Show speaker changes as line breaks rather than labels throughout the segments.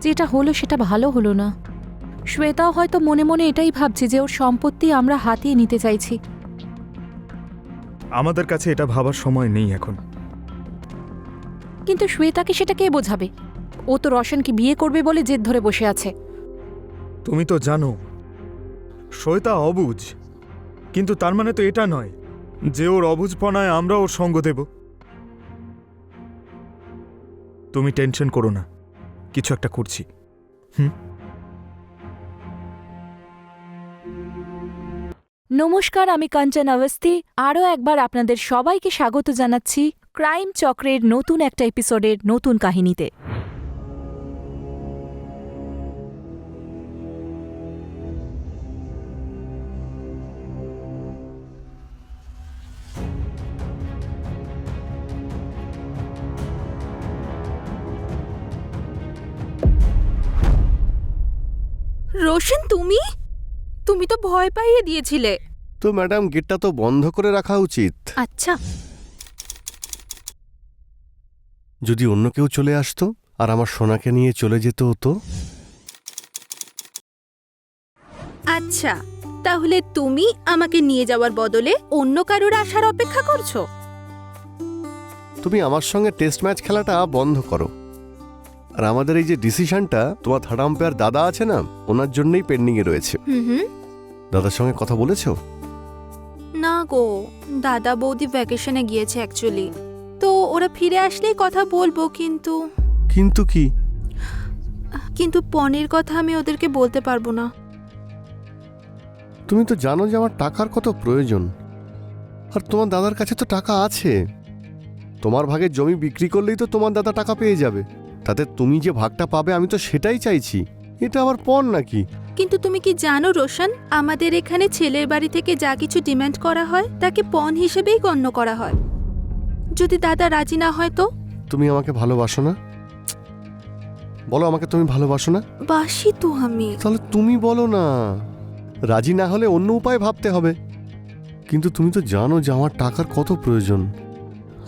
যেটা হলো সেটা ভালো হলো না। শ্বেতাও হয়তো মনে মনে এটাই ভাবছে যে ওর সম্পত্তি আমরা হাতিয়ে নিতে চাইছি।
আমাদের কাছে এটা ভাবার সময় নেই এখন।
কিন্তু শ্বেতাকে সেটা কে বোঝাবে? ও তো রোশনকে বিয়ে করবে বলে জেদ ধরে বসে আছে।
তুমি তো জানো শ্বেতা অবুঝ, কিন্তু তার মানে তো এটা নয় যে ওর অবুঝপনায় আমরা ওর সঙ্গ দেব। তুমি টেনশন করো না, কিছু একটা করছি।
নমস্কার, আমি কাঞ্চন অবস্থি। আরও একবার আপনাদের সবাইকে স্বাগত জানাচ্ছি ক্রাইম চক্রের নতুন একটা এপিসোডের নতুন কাহিনীতে। রোশন, তুমি তো ভয় পাইয়ে দিয়েছিলে।
তো ম্যাডাম, গেটটা তো বন্ধ করে রাখা উচিত।
আচ্ছা,
যদি অন্য কেউ চলে আসতো আর আমার সোনাকে নিয়ে চলে যেত তো?
আচ্ছা, তাহলে তুমি আমাকে নিয়ে যাওয়ার বদলে অন্য কারোর আসার অপেক্ষা করছো?
তুমি আমার সঙ্গে টেস্ট ম্যাচ খেলাটা বন্ধ করো। আর আমাদের এই যে ডিসিশনটা, তোমার থার্ড আম্পায়ার দাদা আছে না, ওনার জন্যই পেন্ডিং এ রয়েছে।
হুম।
দাদার সঙ্গে কথা বলেছো?
না গো, দাদা বৌদি ভ্যাকেশনে গিয়েছে অ্যাকচুয়ালি। তো ওরা ফিরে আসলেই কথা বলবো, কিন্তু
কিন্তু
পনের কথা আমি ওদেরকে বলতে পারবো না।
তুমি তো জানো যে আমার টাকার কত প্রয়োজন, আর তোমার দাদার কাছে তো টাকা আছে। তোমার ভাগের জমি বিক্রি করলেই তো তোমার দাদা টাকা পেয়ে যাবে। তাতে তুমি যে ভাগটা পাবে, আমি তো সেটাই চাইছি। এটা আবার পণ নাকি?
কিন্তু তুমি কি জানো রোশন, আমাদের এখানে ছেলের বাড়ি থেকে যা কিছু ডিমান্ড করা হয় তাকে পণ হিসেবেই গণ্য করা হয়। যদি দাদা রাজি না হয় তো?
তুমি আমাকে ভালোবাসো না? বলো, আমাকে তুমি ভালোবাসো না?
বাসি তো আমি।
তাহলে তুমি বলো না। রাজি না হলে অন্য উপায় ভাবতে হবে। কিন্তু তুমি তো জানো যে আমার টাকার কত প্রয়োজন,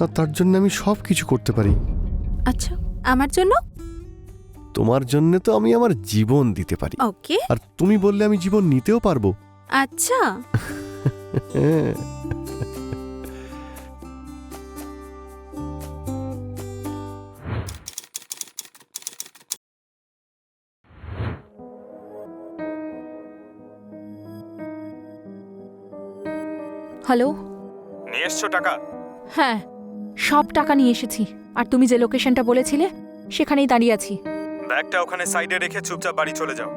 আর তার জন্য আমি সব কিছু করতে পারি।
আচ্ছা, আমার জন্য?
তোমার জন্য তো আমি আমার জীবন দিতে পারি।
ওকে।
আর তুমি বললে আমি জীবন নিতেও পারবো।
আচ্ছা।
হ্যালো।
নিয়ে এসছো টাকা?
হ্যাঁ, সব টাকা নিয়ে এসেছি। আর তুমি যে লোকেশনটা বলেছিলে সেখানেই দাঁড়িয়ে আছি।
ব্যাগটা ওখানে সাইডে রেখে চুপচাপ বাড়ি চলে যাও।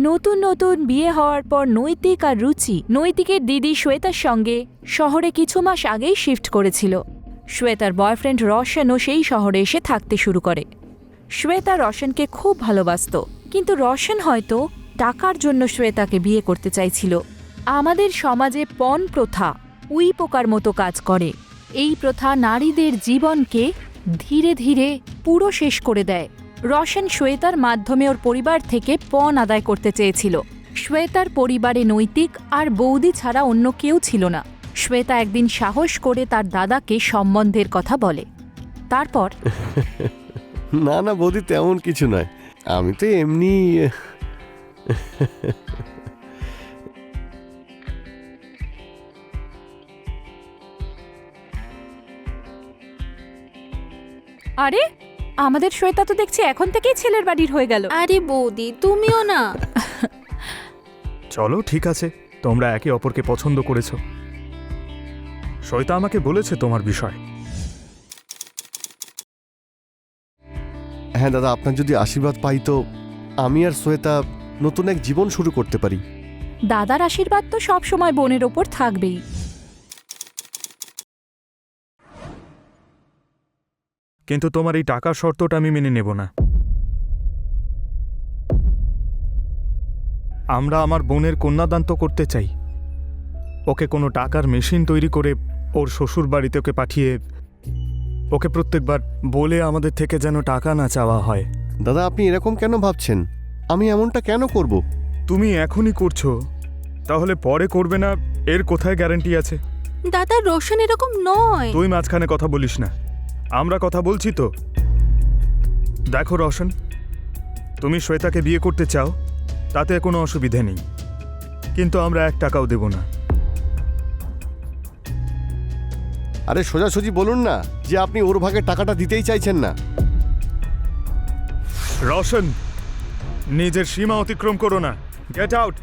নতুন নতুন বিয়ে হওয়ার পর নৈতিক আর রুচি নৈতিকের দিদি শ্বেতার সঙ্গে শহরে কিছু মাস আগেই শিফট করেছিল। শ্বেতার বয়ফ্রেন্ড রোশনও সেই শহরে এসে থাকতে শুরু করে। শ্বেতা রোশনকে খুব ভালোবাসত, কিন্তু রোশন হয়তো টাকার জন্য শ্বেতাকে বিয়ে করতে চাইছিল। আমাদের সমাজে পণ প্রথা উই পোকার মতো কাজ করে। এই প্রথা নারীদের জীবনকে ধীরে ধীরে পুরো শেষ করে দেয়। রোশন শ্বেতার মাধ্যমে ওর পরিবার থেকে পণ আদায় করতে চেয়েছিল। শ্বেতার পরিবারে নৈতিক আর বৌদি ছাড়া অন্য কেউ ছিল না। শ্বেতা একদিন সাহস করে তার দাদাকে সম্বন্ধের কথা বলে। তারপর
না না বৌদি, তেমন কিছু নয়। আমি তো এমনি।
আরে, আমাদের শ্বেতা তো দেখছি এখন থেকেই ছেলের বাড়ির হয়ে গেল।
আরে বৌদি, তুমিও না।
চলো, ঠিক আছে, তোমরা একে অপরকে পছন্দ করেছো। শ্বেতা আমাকে বলেছে তোমার বিষয়।
হ্যাঁ দাদা, আপনার যদি আশীর্বাদ পাই তো আমি আর শ্বেতা নতুন এক জীবন শুরু করতে পারি।
দাদার আশীর্বাদ তো সব সময় বোনের ওপর থাকবেই।
কিন্তু তোমার এই টাকার শর্তটা আমি মেনে নেব না। আমরা আমার বোনের কন্যাদান তো করতে চাই, ওকে কোনো টাকার মেশিন তৈরি করে ওর শ্বশুর বাড়িতে ওকে পাঠিয়ে ওকে প্রত্যেকবার বলে আমাদের থেকে যেন টাকা না চাওয়া হয়।
দাদা, আপনি এরকম কেন ভাবছেন? আমি এমনটা কেন করব?
তুমি এখনই করছো, তাহলে পরে করবে না এর কোথায় গ্যারান্টি আছে?
দাদা, রোশন এরকম নয়।
তুই মাঝখানে কথা বলিস না, আমরা কথা বলছি তো। দেখো রোশন, তুমি শ্বেতাকে বিয়ে করতে চাও, তাতে কোনো অসুবিধে নেই, কিন্তু আমরা 1 টাকাও দেব না।
আরে সোজাসুজি বলুন না যে আপনি ওর ভাগে টাকাটা দিতেই চাইছেন না।
রোশন, নিজের সীমা অতিক্রম করো না। Get out.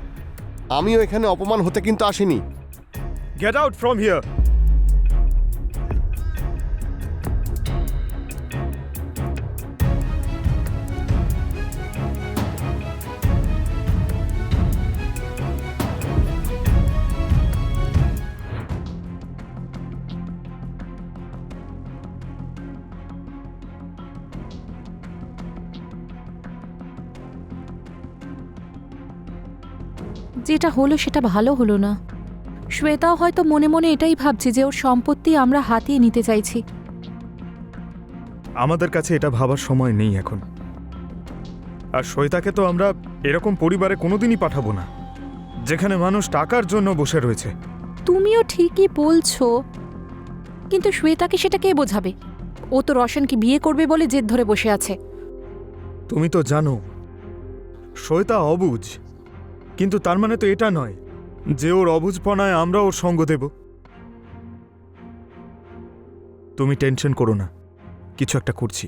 আমিও এখানে অপমান হতে কিন্তু আসিনি।
Get out from here.
যেটা হলো সেটা ভালো হলো না। শ্বেতাও হয়তো মনে মনে এটাই ভাবছে যে ওর সম্পত্তি আমরা হাতিয়ে নিতে চাইছি।
আমাদের কাছে এটা ভাবার সময় নেই এখন। আর শ্বেতাকে তো আমরা এরকম পরিবারে কোনোদিনই পাঠাবো না, যেখানে মানুষ টাকার জন্য বসে রয়েছে।
তুমিও ঠিকই বলছো, কিন্তু শ্বেতাকে সেটা কে বোঝাবে? ও তো রোশনকে বিয়ে করবে বলে জেদ ধরে বসে আছে।
তুমি তো জানো শ্বেতা অবুঝ, কিন্তু তার মানে তো এটা নয় যে ওর অবুঝপনায় আমরা ওর সঙ্গ দেব। তুমি টেনশন করো না, কিছু একটা করছি।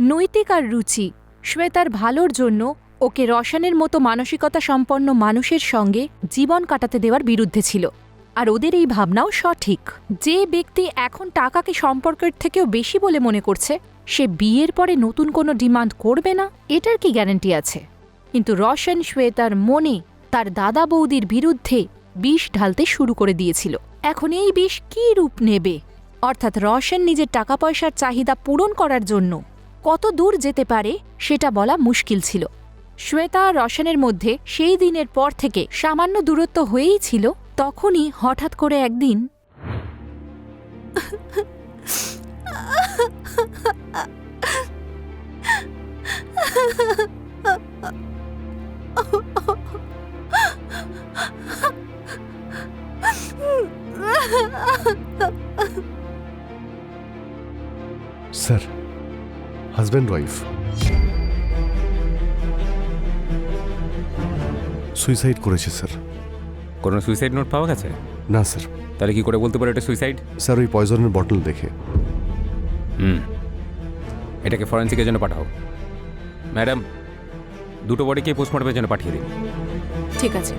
নৈতিক আর রুচি শ্বেতার ভালোর জন্য ওকে রোশনের মতো মানসিকতা সম্পন্ন মানুষের সঙ্গে জীবন কাটাতে দেওয়ার বিরুদ্ধে ছিল। আর ওদের এই ভাবনাও সঠিক। যে ব্যক্তি এখন টাকাকে সম্পর্কের থেকেও বেশি বলে মনে করছে, সে বিয়ের পরে নতুন কোনো ডিমান্ড করবে না, এটার কি গ্যারান্টি আছে? কিন্তু রোশন শ্বেতার মনে তার দাদা বৌদির বিরুদ্ধে বিষ ঢালতে শুরু করে দিয়েছিল। এখন এই বিষ কী রূপ নেবে? অর্থাৎ রোশন নিজের টাকা পয়সার চাহিদা পূরণ করার জন্য কত দূর যেতে পারে সেটা বলা মুশকিল ছিল। শ্বেতা আর রোশনের মধ্যে সেই দিনের পর থেকে সামান্য দূরত্ব হয়েই ছিল। তখনই হঠাৎ করে একদিন
স্যার, হাজব্যান্ড ওয়াইফ সুইসাইড করেছে স্যার।
কোনো সুইসাইড নোট পাওয়া গেছে?
না স্যার।
তাহলে কি করে বলতে পারো এটা সুইসাইড?
স্যার, ওই পয়জনের বটল দেখে।
এটাকে ফরেন্সিকের জন্য পাঠাও। ম্যাডাম, 2টো বডিকে পোস্টমর্টমের জন্য পাঠিয়ে দিন।
ঠিক আছে।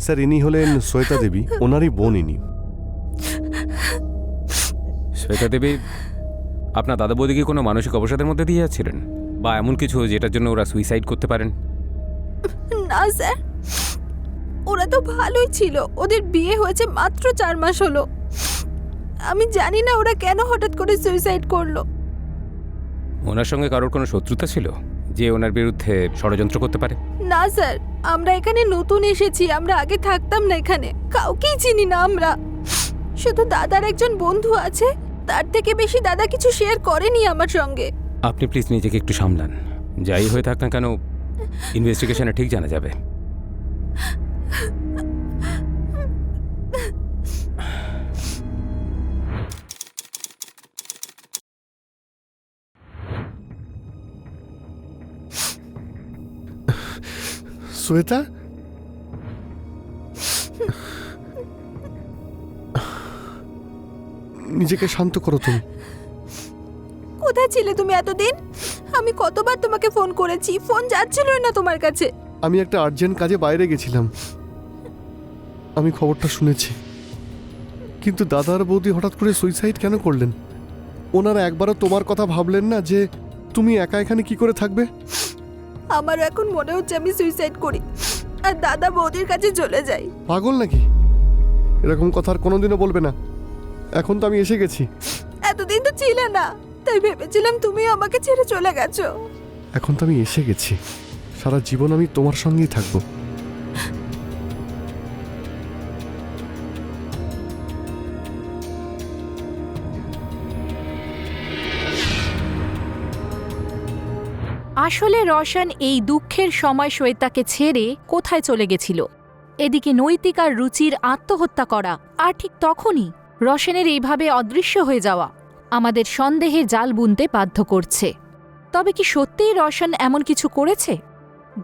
স্যার, ইনি হলেন শ্বেতা দেবী, ওনারই বোন ইনি।
শ্বেতা দেবী আপনার দাদা বৌদিকে কোনো মানসিক অবসাদের মধ্যে দিয়ে যাচ্ছিলেন, বা এমন কিছু যেটার জন্য ওরা সুইসাইড করতে পারেন?
না স্যার, ওরা তো ভালোই ছিল। ওদের বিয়ে হয়েছে মাত্র 4 মাস হলো। আমি জানি না ওরা কেন হঠাৎ করে সুইসাইড করলো।
ওনার সঙ্গে কারোর কোনো শত্রুতা ছিল যে ওনার বিরুদ্ধে ষড়যন্ত্র করতে পারে?
না স্যার, আমরা এখানে নতুন এসেছি, আমরা আগে থাকতাম না এখানে, কাউকেই চিনি না আমরা। শুধু দাদার একজন বন্ধু আছে, তার থেকে বেশি দাদা কিছু শেয়ার করেনি আমার সঙ্গে।
আপনি প্লিজ নিজেকে একটু সামলান। যাই হয়ে থাক না কেন, ইনভেস্টিগেশনে ঠিক জানা যাবে।
শ্বেতা, নিজেকে শান্ত করো তুমি।
কোথায় ছিলে তুমি এতদিন? আমি কতবার তোমাকে ফোন করেছি, ফোন যাচ্ছিল না তোমার কাছে।
আমি একটা আর্জেন্ট কাজে বাইরে গেছিলাম, আমি খবরটা শুনেছি। কিন্তু দাদা আর বৌদি হঠাৎ করে সুইসাইড কেন করলেন? ওনারা একবারও তোমার কথা ভাবলেন না যে তুমি একা এখানে কি করে থাকবে?
আমারও এখন মনে হচ্ছে আমি সুইসাইড করি আর দাদা বৌদির কাছে চলে যাই।
পাগল নাকি? এরকম কথা আর কোনোদিনও বলবে না। এখন তো আমি এসে গেছি।
এতদিন তো ছিলে না, তাই ভেবেছিলাম তুমি আমাকে ছেড়ে চলে গেছো।
এখন তো আমি এসে গেছি। সারা জীবন আমি তোমার সঙ্গেই থাকবো।
আসলে রোশন এই দুঃখের সময় শ্বেতাকে ছেড়ে কোথায় চলে গেছিল। এদিকে নৈতিক আর রুচির আত্মহত্যা করা, আর ঠিক তখনই রোশনের এইভাবে অদৃশ্য হয়ে যাওয়া আমাদের সন্দেহের জাল বুনতে বাধ্য করছে। তবে কি সত্যিই রোশন এমন কিছু করেছে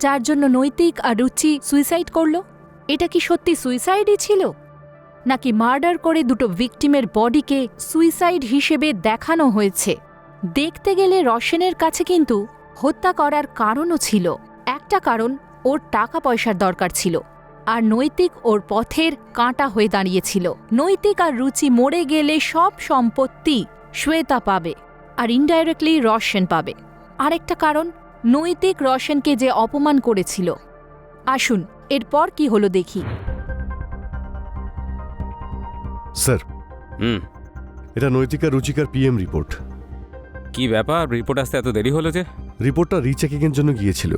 যার জন্য নৈতিক আর রুচি সুইসাইড করল? এটা কি সত্যি সুইসাইডই ছিল, নাকি মার্ডার করে দুটো ভিকটিমের বডিকে সুইসাইড হিসেবে দেখানো হয়েছে? দেখতে গেলে রোশনের কাছে কিন্তু হত্যা করার কারণও ছিল। একটা কারণ, ওর টাকা পয়সার দরকার ছিল, আর নৈতিক ওর পথের কাঁটা হয়ে দাঁড়িয়েছিল। নৈতিক আর রুচি মরে গেলে সব সম্পত্তি শ্বেতা পাবে, আর ইনডাইরেক্টলি রোশন পাবে। আরেকটা কারণ, নৈতিক রোশনকে যে অপমান করেছিল। আসুন এরপর কি হলো দেখি।
স্যার,
হুম,
এটা নৈতিকা রুচিকার পিএম রিপোর্ট।
কি ব্যাপার, রিপোর্ট আসতে এত দেরি হলো যে?
রিপোর্টটা রিচেকিংয়ের জন্য গিয়েছিল।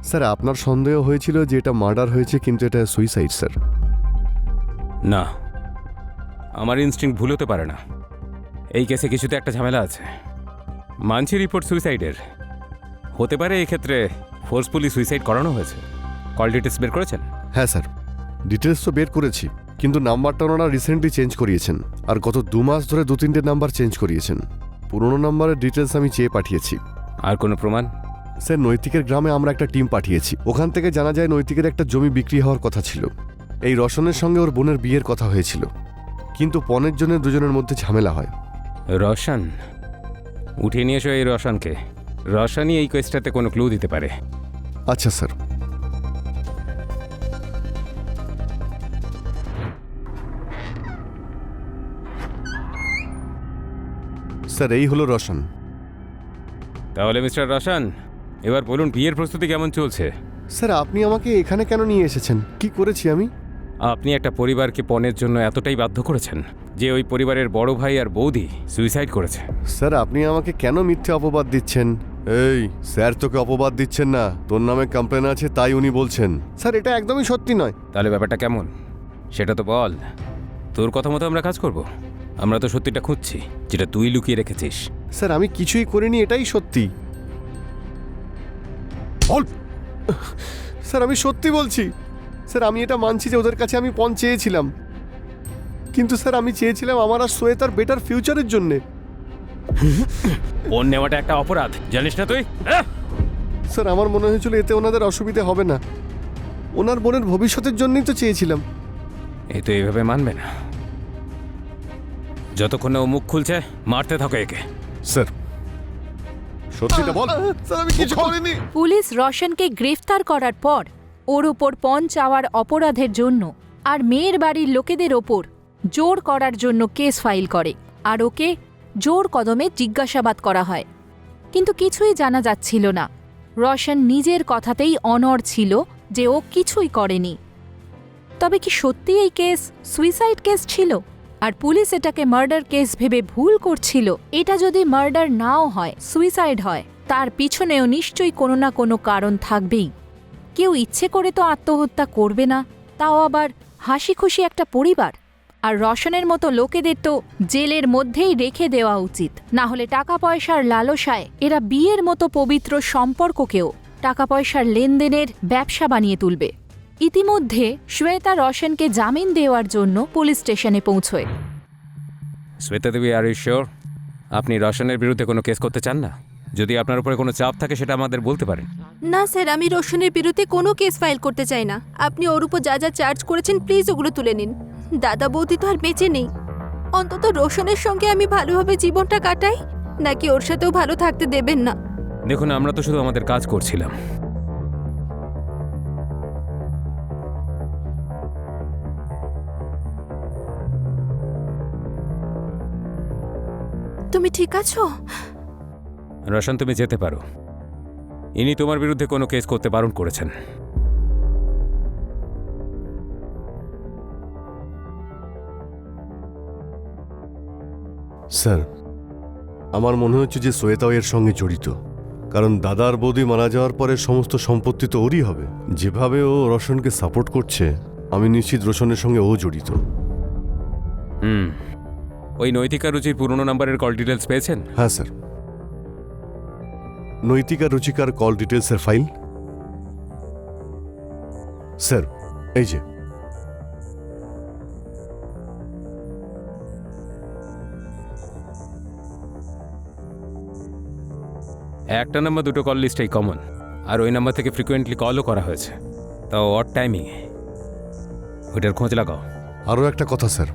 স্যার, আপনার সন্দেহ হয়েছিল যে এটা মার্ডার হয়েছে, কিন্তু এটা সুইসাইড স্যার।
না, আমার ইনস্টিংক্ট ভুল হতে পারে না। এই কেসে কিছুতে একটা ঝামেলা আছে। মানছি রিপোর্ট সুইসাইডের হতে পারে, এক্ষেত্রে ফোর্সফুলি সুইসাইড করানো হয়েছে। কল ডিটেলস বের করেছেন?
হ্যাঁ স্যার, ডিটেলস তো বের করেছি, কিন্তু নাম্বারটা ওনারা রিসেন্টলি চেঞ্জ করিয়েছেন, আর গত 2 মাস ধরে 2-3টে নাম্বার চেঞ্জ করিয়েছেন। পুরোনো নাম্বারের ডিটেলস আমি চেয়ে পাঠিয়েছি।
আর কোনো প্রমাণ?
স্যার, নৈতিকের গ্রামে আমরা একটা টিম পাঠিয়েছি। ওখান থেকে জানা যায় নৈতিকের একটা জমি বিক্রি হওয়ার কথা ছিল। এই রোশনের সঙ্গে ওর বোনের বিয়ের কথা হয়েছিল, কিন্তু পণের জন্য দুজনের মধ্যে ঝামেলা হয়।
রোশন, উঠিয়ে নিয়ে এসো এই রোশনকে। রোশনই এই কেসটাতে কোনো ক্লু দিতে পারে।
আচ্ছা স্যার। স্যার, এই হলো রোশন।
তাহলে মিস্টার রোশন, এবার বলুন বিয়ের প্রস্তুতি কেমন চলছে?
স্যার, আপনি আমাকে এখানে কেন নিয়ে এসেছেন? কি করেছি আমি?
আপনি একটা পরিবারকে পণের জন্য এতটাই বাধ্য করেছেন যে ওই পরিবারের বড় ভাই আর বৌদি সুইসাইড করেছে।
স্যার, আপনি আমাকে কেন মিথ্যে অপবাদ দিচ্ছেন? এই স্যার, তোকে অপবাদ দিচ্ছেন না, তোর নামে কমপ্লেন আছে তাই উনি বলছেন। স্যার, এটা একদমই সত্যি নয়।
তাহলে ব্যাপারটা কেমন সেটা তো বল। তোর কথা মতো আমরা কাজ করব। আমরা তো সত্যিটা খুঁজছি, যেটা তুই লুকিয়ে রেখেছিস।
স্যার, আমি কিছুই করিনি, এটাই সত্যি। বল। স্যার, আমি সত্যি বলছি। স্যার, আমি এটা মানছি যে ওদের কাছে আমি পণ চেয়েছিলাম, কিন্তু স্যার আমি চেয়েছিলাম আমার আর শ্বেতার বেটার ফিউচারের জন্যে।
পণ নেওয়াটা একটা অপরাধ, জানিস না তুই?
স্যার, আমার মনে হয়েছিল এতে ওনাদের অসুবিধে হবে না। ওনার বোনের ভবিষ্যতের জন্যই তো চেয়েছিলাম।
এ তো এইভাবে মানবে না। যতক্ষণ না ও মুখ খুলছে, মারতে থাকো একে।
স্যার, সত্যিটা বল। স্যার, আমি কিছু করিনি।
পুলিশ রোশনকে গ্রেফতার করার পর ওর ওপর পণ চাওয়ার অপরাধের জন্য আর মেয়ের বাড়ির লোকেদের ওপর জোর করার জন্য কেস ফাইল করে, আর ওকে জোর কদমে জিজ্ঞাসাবাদ করা হয়। কিন্তু কিছুই জানা যাচ্ছিল না। রোশন নিজের কথাতেই অনড় ছিল যে ও কিছুই করেনি। তবে কি সত্যি এই কেস সুইসাইড কেস ছিল, আর পুলিশ এটাকে মার্ডার কেস ভেবে ভুল করছিল? এটা যদি মার্ডার নাও হয়, সুইসাইড হয়, তার পিছনেও নিশ্চয়ই কোনো না কোনো কারণ থাকবেই। কেউ ইচ্ছে করে তো আত্মহত্যা করবে না, তাও আবার হাসি খুশি একটা পরিবার। আর রোশনের মতো লোকেদের তো জেলের মধ্যেই রেখে দেওয়া উচিত, না হলে টাকা পয়সার লালসায় এরা বিয়ের মতো পবিত্র সম্পর্ককেও টাকা পয়সার লেনদেনের ব্যবসা বানিয়ে তুলবে। ইতিমধ্যে শ্বেতা রোশনকে জামিন দেওয়ার জন্য পুলিশ স্টেশনে পৌঁছয়।
শ্বেতা দেবী, আর ইউ শিওর আপনি রোশনের বিরুদ্ধে কোনো কেস করতে চান না? যদি আপনার উপরে কোনো চাপ থাকে সেটা আমাদের বলতে পারেন।
না স্যার, আমি রোশনের বিরুদ্ধে কোনো কেস ফাইল করতে চাই না। আপনি ওর উপর যা যা চার্জ করেছেন প্লিজ ওগুলো তুলে নিন। দাদা বৌদি তো আর বেঁচে নেই। অন্তত রোশনের সঙ্গে আমি ভালোভাবে জীবনটা কাটাই, নাকি ওর সাথেও ভালো থাকতে দেবেন না?
দেখুন, আমরা তো শুধু আমাদের কাজ করছিলাম।
তুমি ঠিক আছো?
রোশন, তুমি যেতে পারো। ইনি তোমার বিরুদ্ধে কোনো কেস করতে বারণ করেছেন।
স্যার, আমার মনে হচ্ছে যে শ্বেতাও এর সঙ্গে জড়িত, কারণ দাদার বৌদি মারা যাওয়ার পরে সমস্ত সম্পত্তি তো ওরই হবে। যেভাবে ও রোশনকে সাপোর্ট করছে, আমি নিশ্চিত রোশনের সঙ্গে ও জড়িত।
ওই নৈতিকা রুচির পুরনো নাম্বারের কল ডিটেলস পেয়েছেন?
হ্যাঁ স্যার। নৈতিকা রুচিকার কল ডিটেলসের ফাইল স্যার, এই যে।
একটা নাম্বার দুটো কল লিস্টেই কমন, আর ওই নাম্বার থেকে ফ্রিকোয়েন্টলি কলও করা হয়েছে, তাও অড টাইমিংয়ে। ওইটার খোঁজ লাগাও।
আরও একটা কথা স্যার,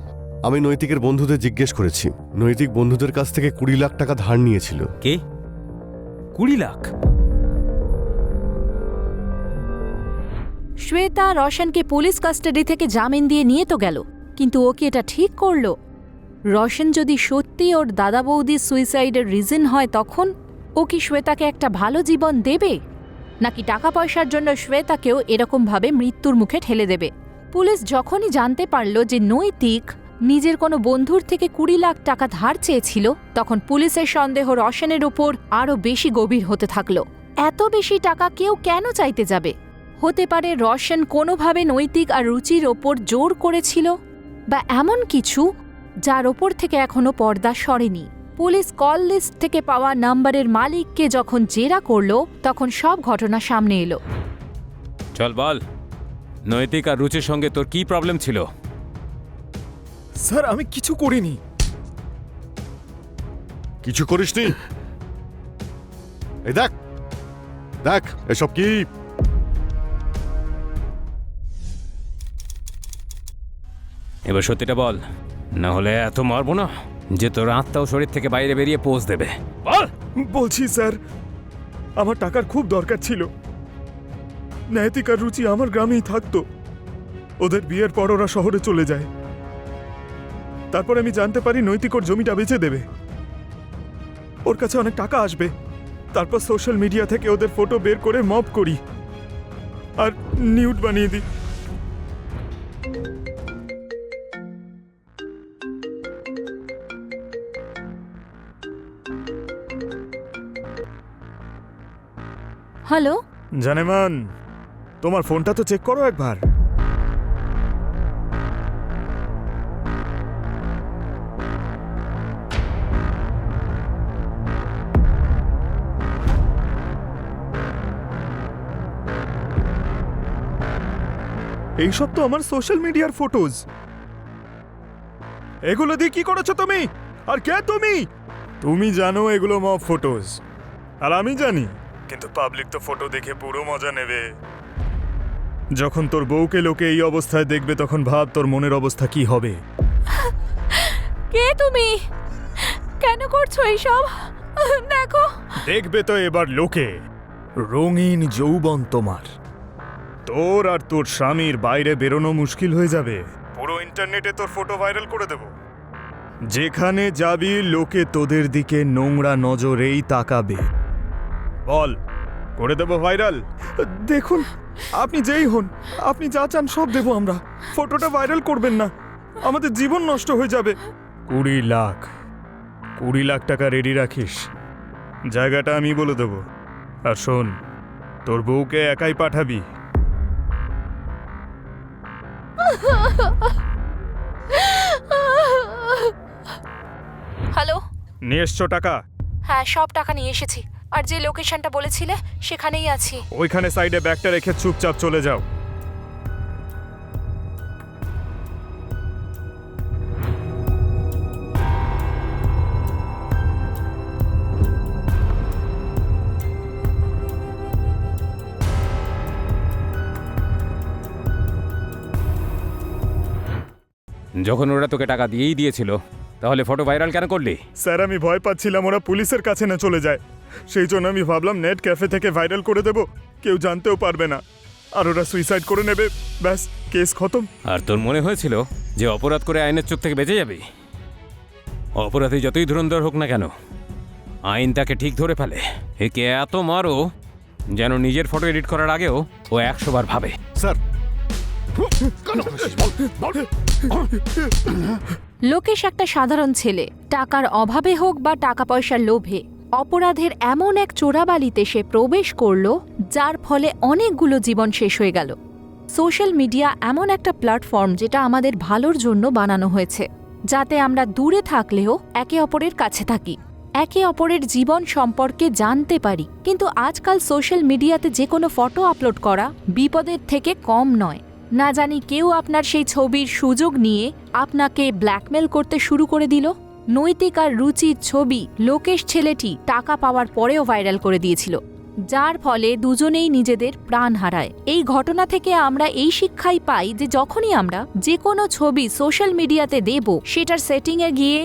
আমি নৈতিকের বন্ধুদের জিজ্ঞেস করেছি, নৈতিক বন্ধুদের কাছ থেকে 20 লাখ টাকা ধার নিয়েছিল।
কে? 20 লাখ?
শ্বেতা রোশনকে পুলিশ কাস্টাডি থেকে জামিন দিয়ে নিয়ে তো গেল, কিন্তু ও কি এটা ঠিক করল? রোশন যদি সত্যি ওর দাদা বৌদির সুইসাইডের রিজন হয়, তখন ও কি শ্বেতাকে একটা ভালো জীবন দেবে, নাকি টাকা পয়সার জন্য শ্বেতাকেও এরকমভাবে মৃত্যুর মুখে ঠেলে দেবে? পুলিশ যখনই জানতে পারল যে নৈতিক নিজের কোনো বন্ধুর থেকে 20 লাখ টাকা ধার চেয়েছিল, তখন পুলিশের সন্দেহ রোশনের উপর আরও বেশি গভীর হতে থাকল। এত বেশি টাকা কেউ কেন চাইতে যাবে? হতে পারে রোশন কোনোভাবে নৈতিক আর রুচির ওপর জোর করেছিল, বা এমন কিছু যার ওপর থেকে এখনো পর্দা সরেনি। পুলিশ কল লিস্ট থেকে পাওয়া নাম্বারের মালিককে যখন জেরা করল, তখন সব ঘটনা সামনে এলো।
চল বল, নৈতিক আর রুচির সঙ্গে তোর কি প্রবলেম ছিল?
স্যার, আমি কিছু করিনি।
কিছু করিসনি? এই দেখ দেখ, এসব কি?
এবার সত্যিটা বল, না হলে এত মারবো না যে তোর আত্মাও শরীর থেকে বাইরে বেরিয়ে পোজ দেবে। বল।
বলছি স্যার, আমার টাকার খুব দরকার ছিল। নৈতিক আর রুচি আমার গ্রামেই থাকতো। ওদের বিয়ের পর ওরা শহরে চলে যায়। তারপর আমি জানতে পারি নৈতিক ওর জমিটা বেচে দেবে, ওর কাছে অনেক টাকা আসবে। তারপর সোশ্যাল মিডিয়া থেকে ওদের ফটো বের করে মব করি আর নিউড বানিয়ে দিই।
হ্যালো,
জানেমান, তোমার ফোনটা তো চেক করো একবার। এইসব তো আমার সোশ্যাল মিডিয়ার ফটোজ। এগুলো দিয়ে কি করেছো তুমি? আর কে তুমি? তুমি জানো এগুলো মব ফটোজ, আর আমি জানি, কিন্তু পাবলিক তো ফটো দেখে পুরো মজা নেবে। যখন তোর বউকে লোকে এই অবস্থায় দেখবে, তখন ভাব তোর মনের অবস্থা কি হবে।
কে তুমি? কেন করছো এইসব? দেখো।
দেখবে তো এবার লোকে, রঙিন যৌবন তোমার। তোর আর তোর স্বামীর বাইরে বেরোনো মুশকিল হয়ে যাবে। পুরো ইন্টারনেটে তোর ফটো ভাইরাল করে দেব। যেখানে যাবি লোকে তোদের দিকে নোংরা নজরেই তাকাবে। বল, করে দেব ভাইরাল? দেখুন, আপনি যেই হন, আপনি যা চান সব দেব আমরা। ফটোটা ভাইরাল করবেন না, আমাদের জীবন নষ্ট হয়ে যাবে। 20 লাখ টাকা রেডি রাখিস, জায়গাটা আমি বলে দেব। আর শোন, তোর বউকে একাই পাঠাবি।
হ্যালো,
নিয়ে এসছো টাকা?
হ্যাঁ, সব টাকা নিয়ে এসেছি, আর যে লোকেশনটা বলেছিলে সেখানেই আছি।
ওইখানে সাইডে ব্যাগটা রেখে চুপচাপ চলে যাও।
যখন ওরা তোকে টাকা দিয়েই দিয়েছিল, তাহলে ফটো ভাইরাল কেন করলি?
স্যার, আমি ভয় পাচ্ছিলাম ওরা পুলিশের কাছে না চলে যায়। সেই জন্য আমি ভাবলাম নেট ক্যাফে থেকে ভাইরাল করে দেব, কেউ জানতেও পারবে না, আর ওরা সুইসাইড করে নেবে, ব্যাস কেস খতম।
আর তোর মনে হয়েছিল যে অপরাধ করে আইনের চোখ থেকে বেঁচে যাবি? অপরাধী যতই ধুরন্ধর হোক না কেন, আইন তাকে ঠিক ধরে ফেলে। একে এত মারো যেন নিজের ফটো এডিট করার আগেও ও 100 বার ভাবে।
স্যার
লোকেশ একটা সাধারণ ছেলে। টাকার অভাবে হোক বা টাকা পয়সার লোভে অপরাধের এমন এক চোরাবালিতে সে প্রবেশ করল, যার ফলে অনেকগুলো জীবন শেষ হয়ে গেল। সোশ্যাল মিডিয়া এমন একটা প্ল্যাটফর্ম যেটা আমাদের ভালোর জন্য বানানো হয়েছে, যাতে আমরা দূরে থাকলেও একে অপরের কাছে থাকি, একে অপরের জীবন সম্পর্কে জানতে পারি। কিন্তু আজকাল সোশ্যাল মিডিয়াতে যে কোনো ফটো আপলোড করা বিপদের থেকে কম নয়। না জানি কেউ আপনার সেই ছবির সুযোগ নিয়ে আপনাকে ব্ল্যাকমেল করতে শুরু করে দিল। নৈতিক আর রুচির ছবি লোকেশ ছেলেটি টাকা পাওয়ার পরেও ভাইরাল করে দিয়েছিল, যার ফলে দুজনেই নিজেদের প্রাণ হারায়। এই ঘটনা থেকে আমরা এই শিক্ষাই পাই যে যখনই আমরা যে কোনো ছবি সোশ্যাল মিডিয়াতে দেব, সেটার সেটিংয়ে গিয়ে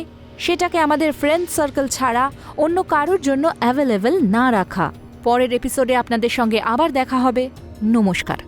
সেটাকে আমাদের ফ্রেন্ড সার্কেল ছাড়া অন্য কারোর জন্য অ্যাভেলেবল না রাখা। পরের এপিসোডে আপনাদের সঙ্গে আবার দেখা হবে। নমস্কার।